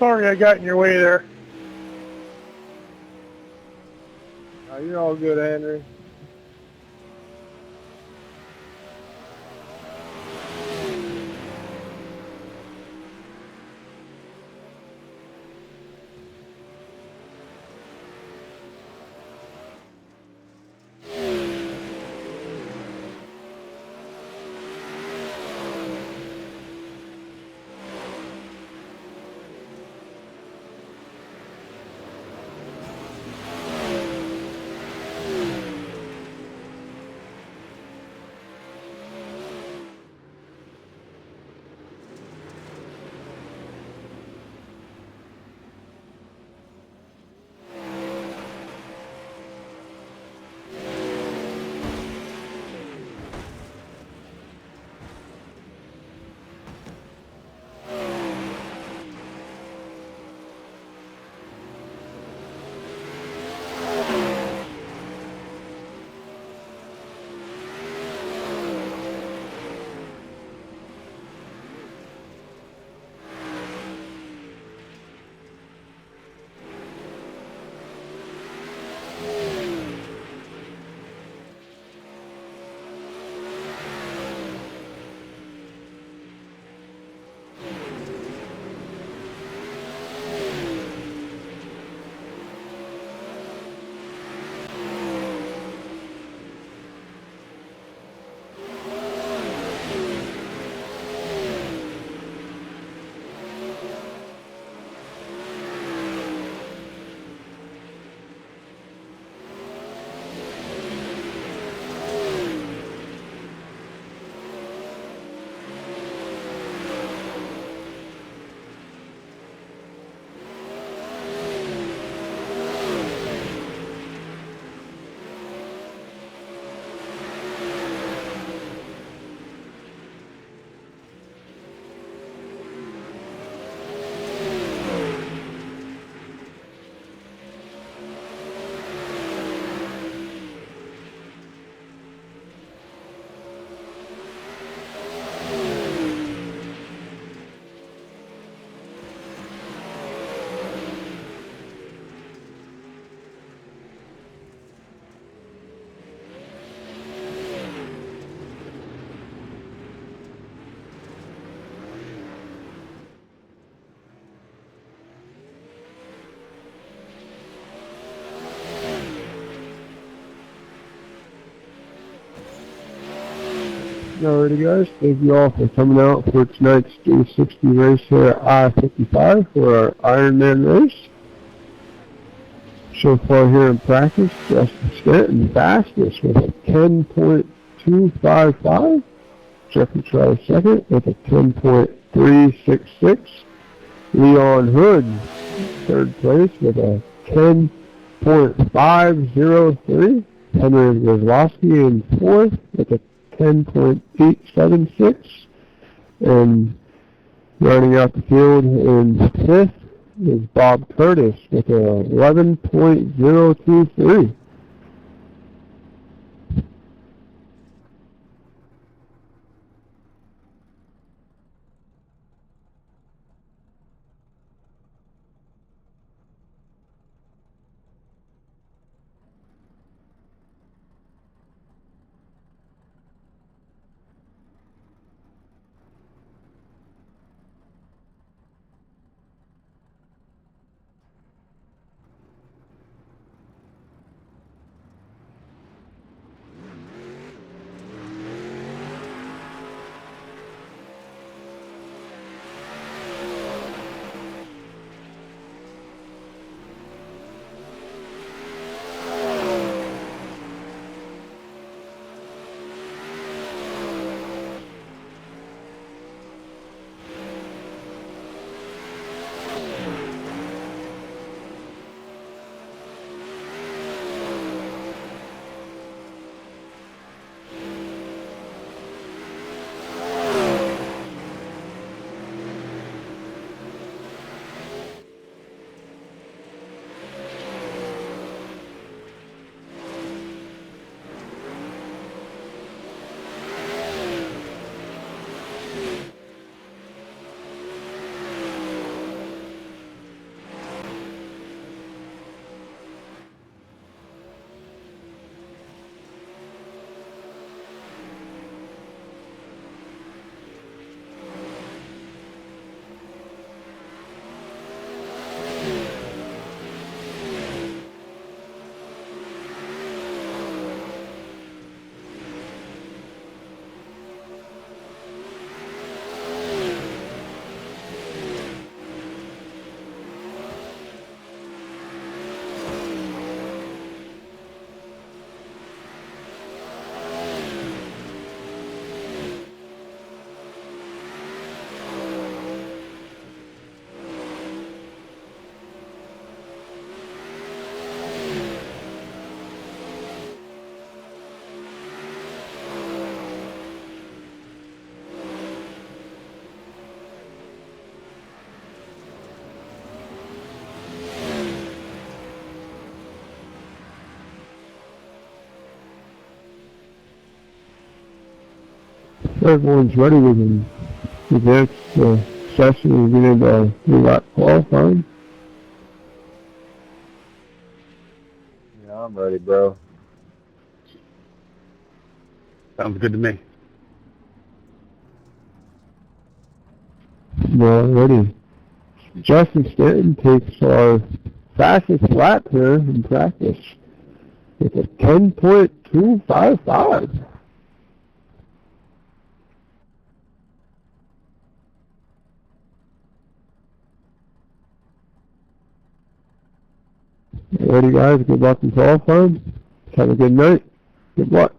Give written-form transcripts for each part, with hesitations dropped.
Sorry I got in your way there. You're all good, Andrew. Alrighty guys, thank you all for coming out for tonight's 360 race here at I-55 for our Ironman race. So far here in practice, Justin Stanton fastest with a 10.255. Jeffrey Trout second with a 10.366. Leon Hood third place with a 10.503. Henry Kozlowski in fourth with a 10.876, and rounding out the field in fifth is Bob Curtis with a 11.023. Everyone's ready. We can advance the session and get into re-lap qualifying. Yeah, I'm ready, bro. Sounds good to me. Already. Justin Stanton takes our fastest lap here in practice. It's a 10.255. Alrighty guys, good luck in qualifying. Have a good night. Good luck.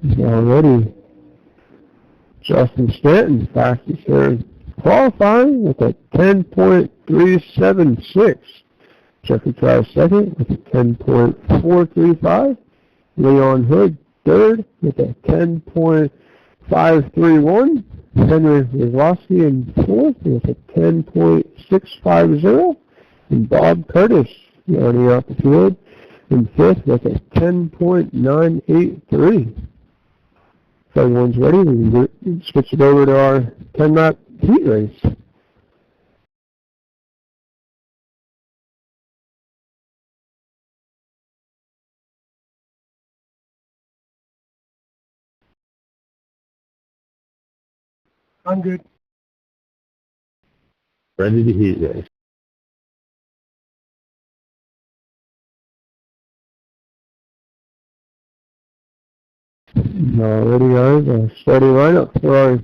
Alrighty. Justin Stanton fastest here qualifying with a 10.376. Jeffrey Trial second with a 10.435. Leon Hood third with a 10.531. Henry Rizlowski in fourth with a 10.650. And Bob Curtis rounding out the field in fifth with a 10.983. If everyone's ready, we can switch it over to our 10-lap heat race. I'm good. Ready to heat race. Alrighty guys, a steady lineup for our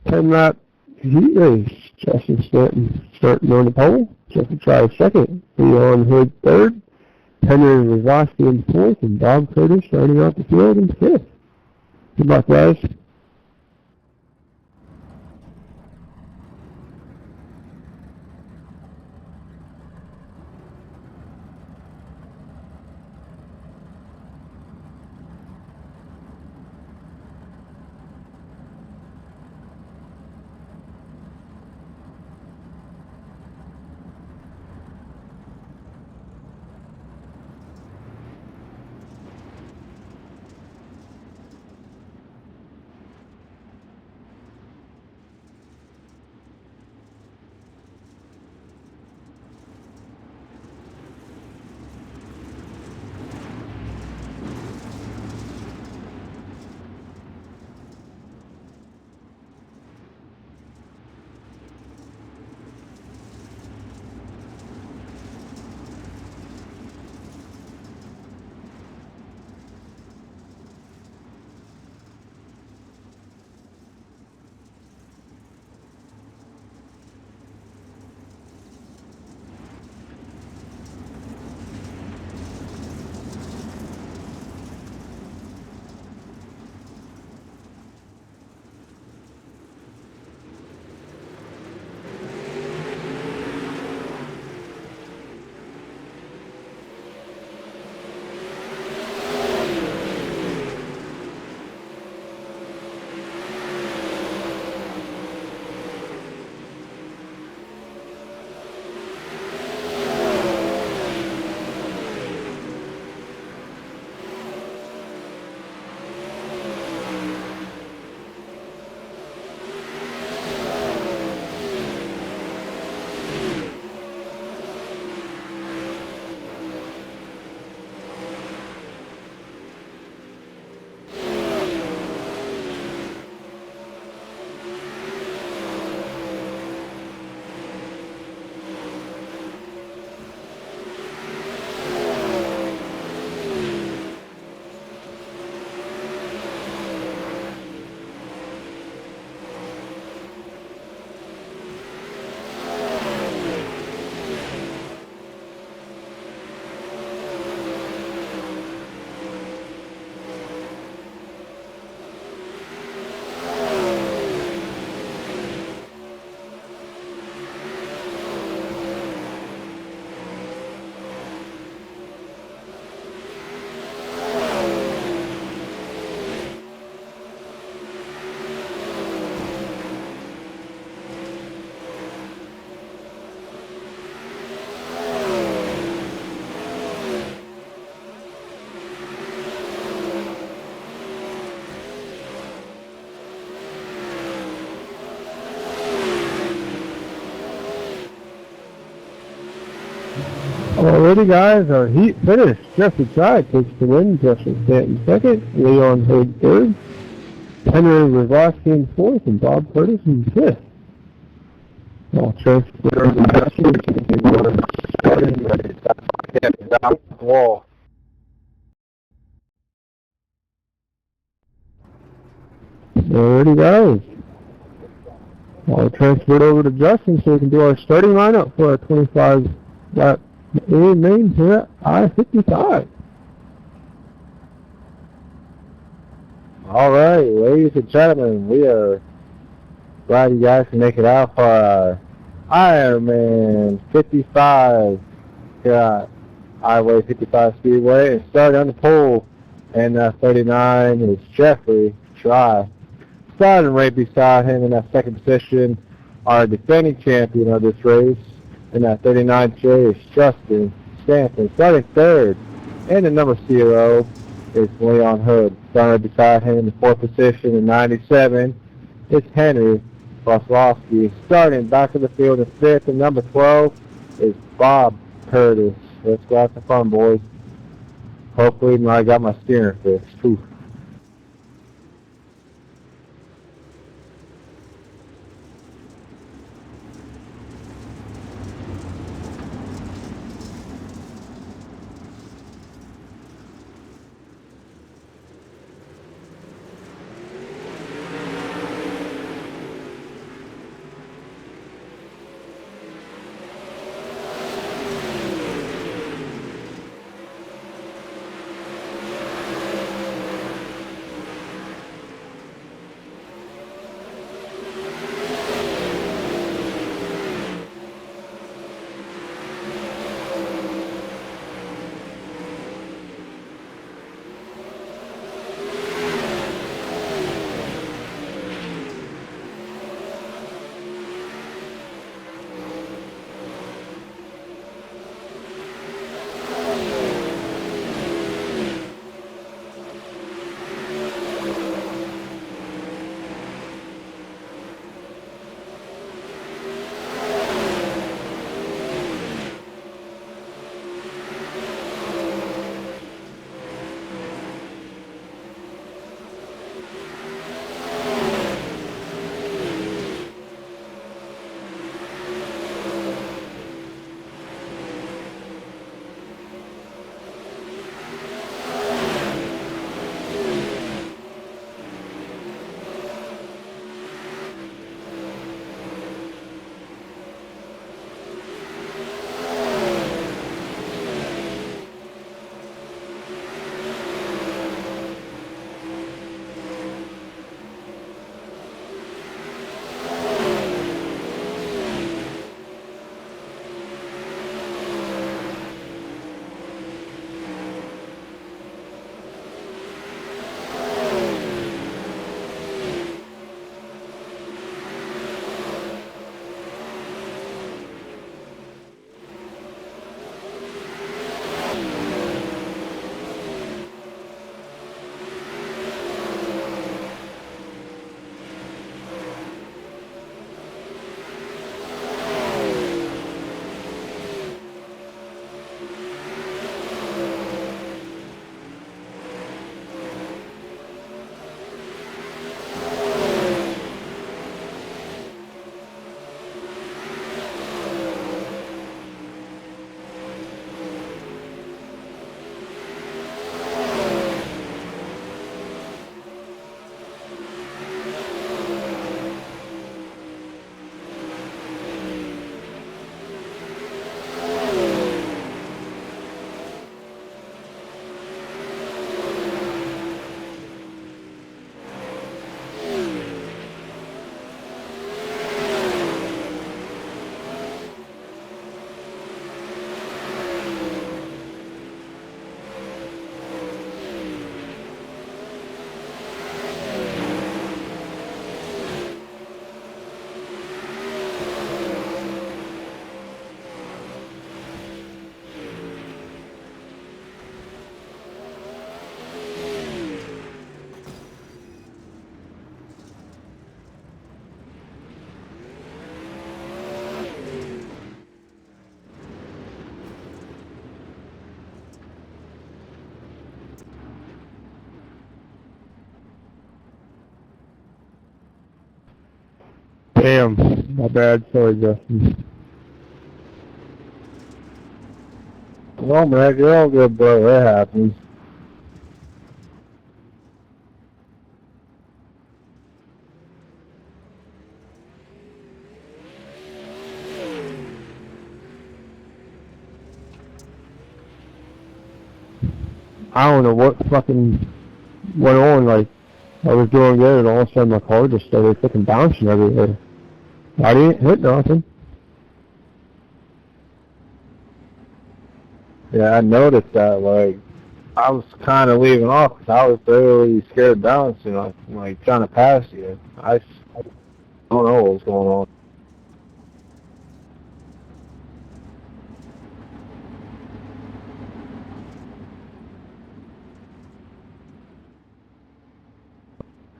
10-lap heat race. Justin Stanton starting on the pole. Jeffrey Tribe second. Leon Hood third. Henry Rizlowski in fourth. And Bob Curtis starting out the field in fifth. Good luck guys. Alrighty, guys, our heat finished. Jeffrey Tribe takes the win. Justin Stanton second. Leon Hood third. Henry Rivosky in fourth, and Bob Curtis in fifth. I'll transfer over to Justin. Starting ready. Down the wall. Alrighty, guys. I'll transfer it over to Justin so we can do our starting lineup for our 25 lap A main here at I-55. All right, ladies and gentlemen, we are glad you guys can make it out for our Ironman 55 here at Highway 55 Speedway. And starting on the pole in 39 is Jeffrey Try. Starting right beside him in that second position, our defending champion of this race. In that 39J is Justin Stanton. Starting third in the number 0 is Leon Hood. Starting right beside him in the fourth position in 97 is Henry Rivosky. Starting back of the field in fifth and number 12 is Bob Curtis. Let's go have some fun, boys. Hopefully I got my steering fixed. Whew. Damn, my bad. Sorry, Justin. Well, man, you're all good, bro. That happens. I don't know what fucking went on. Like, I was doing good, and all of a sudden my car just started fucking bouncing everywhere. I didn't hit nothing. Yeah, I noticed that. Like, I was kind of leaving off because I was really scared of bouncing, like trying to pass you. I don't know what was going on.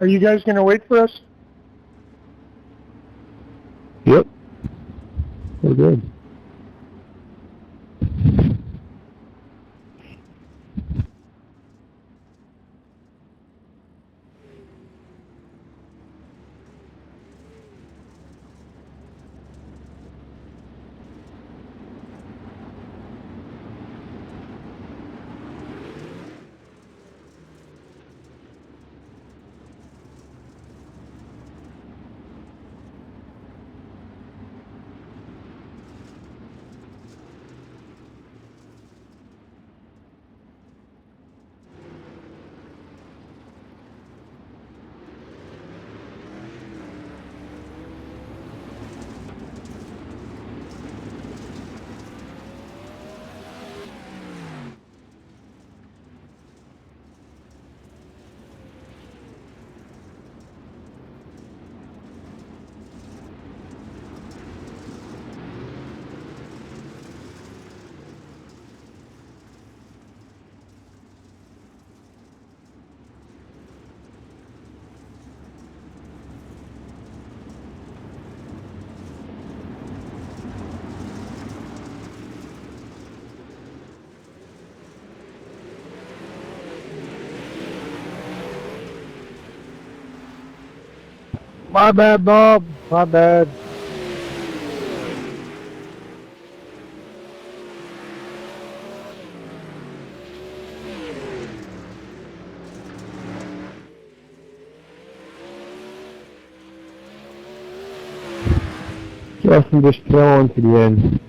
Are you guys going to wait for us? Yep. We're good. My bad, Bob. My bad. Justin just fell on to the end.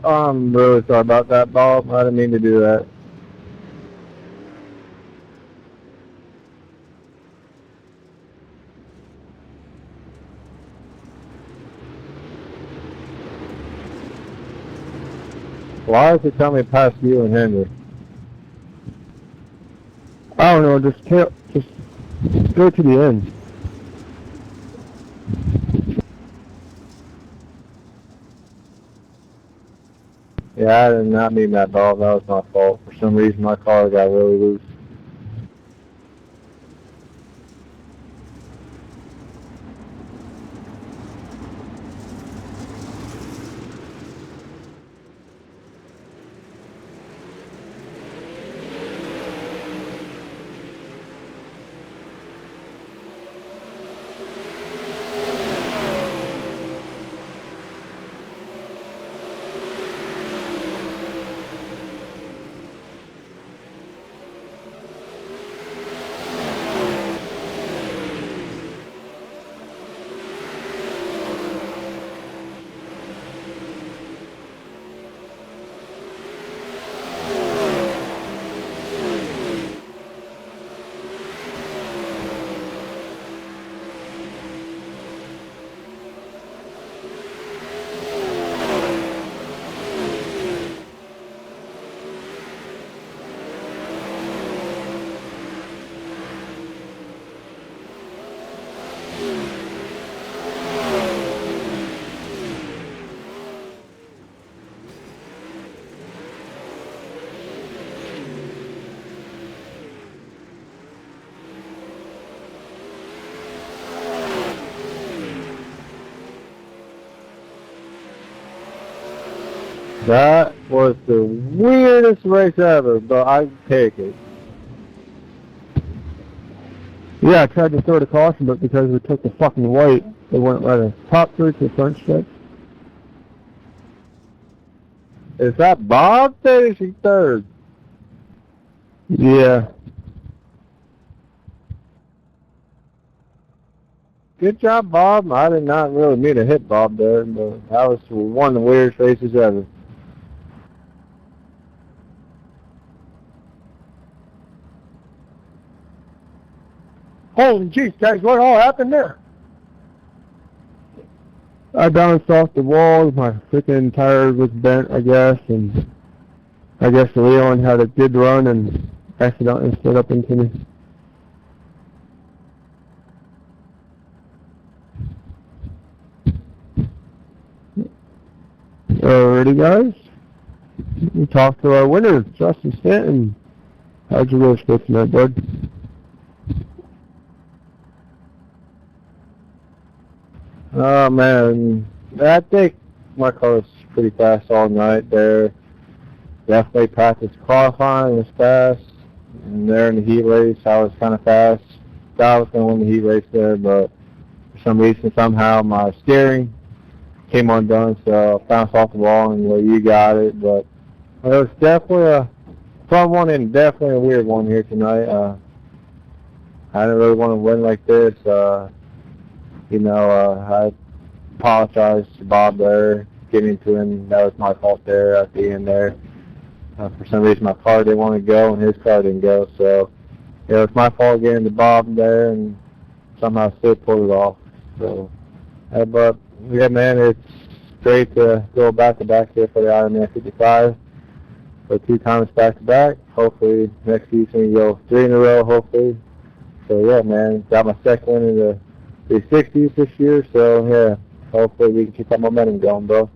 I'm really sorry about that, Bob. I didn't mean to do that. Why does it tell me past you and Henry? I don't know, just go to the end. Yeah, I did not mean that, Bob. That was my fault. For some reason, my car got really loose. That was the weirdest race ever, but I take it. Yeah, I tried to throw the caution, but because we took the fucking white, they wouldn't let us top through to the front stretch. Is that Bob finishing third? Yeah. Good job, Bob. I did not really mean to hit Bob there, but that was one of the weirdest races ever. Holy jeez, guys, what all happened there? I bounced off the wall, my freaking tire was bent, I guess, and I guess Leon had a good run and accidentally slid up into me. Alrighty, guys. We talked to our winner, Justin Stanton. How'd you race go tonight, bud? Oh, man. I think my car was pretty fast all night there. Definitely practiced qualifying was fast. And there in the heat race, I was kind of fast. Thought I was going to win the heat race there, but for some reason, somehow, my steering came undone, so I bounced off the wall, and you got it. But it was definitely a fun one and definitely a weird one here tonight. I didn't really want to win like this. I apologize to Bob there, getting to him. That was my fault there at the end there. For some reason, my car didn't want to go, and his car didn't go. So, it was my fault getting to Bob there, and somehow still pulled it off. So, but, yeah, man, it's great to go back-to-back here for the I-55. For 2 times back-to-back. Hopefully, next season, we go 3 in a row, hopefully. So, yeah, man, got my second win in the 360s this year, so yeah, hopefully we can keep that momentum going, bro.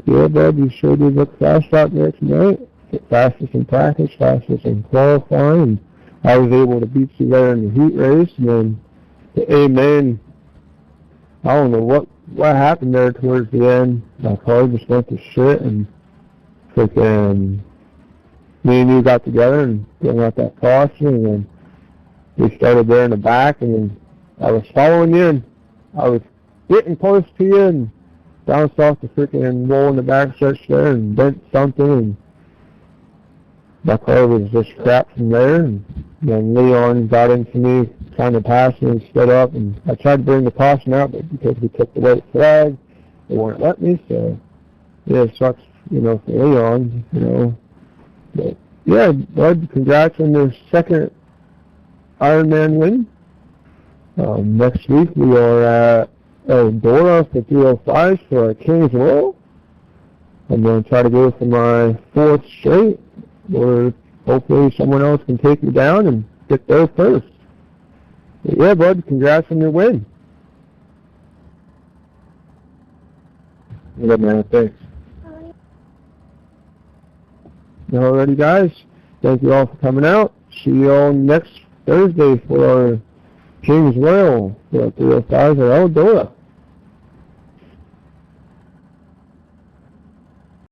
Yeah, bud, you sure did look fast out there tonight. Fastest in practice, fastest in qualifying. I was able to beat you there in the heat race, and then the A-main, I don't know what happened there towards the end. My car just went to shit, and freaking me and you got together and didn't let that caution, and then we started there in the back, and then I was following you, and I was getting close to you, and bounced off the freaking wall in the back stretch there, and bent something, and my car was just crap from there, and then Leon got into me, trying to pass me and split up, and I tried to bring the caution out, but because we took the white flag, they wouldn't let me, so, yeah, it sucks, for Leon, but, yeah, bud, congrats on your second Ironman win. Next week we are at Dora for 305 for our Kings Royal. I'm going to try to go for my 4th straight, or hopefully someone else can take me down and get there first. But yeah, bud, congrats on your win. Yeah, man, thanks. Alrighty, guys. Thank you all for coming out. See you all next Thursday for our Kings Royal for 305 at Eldora.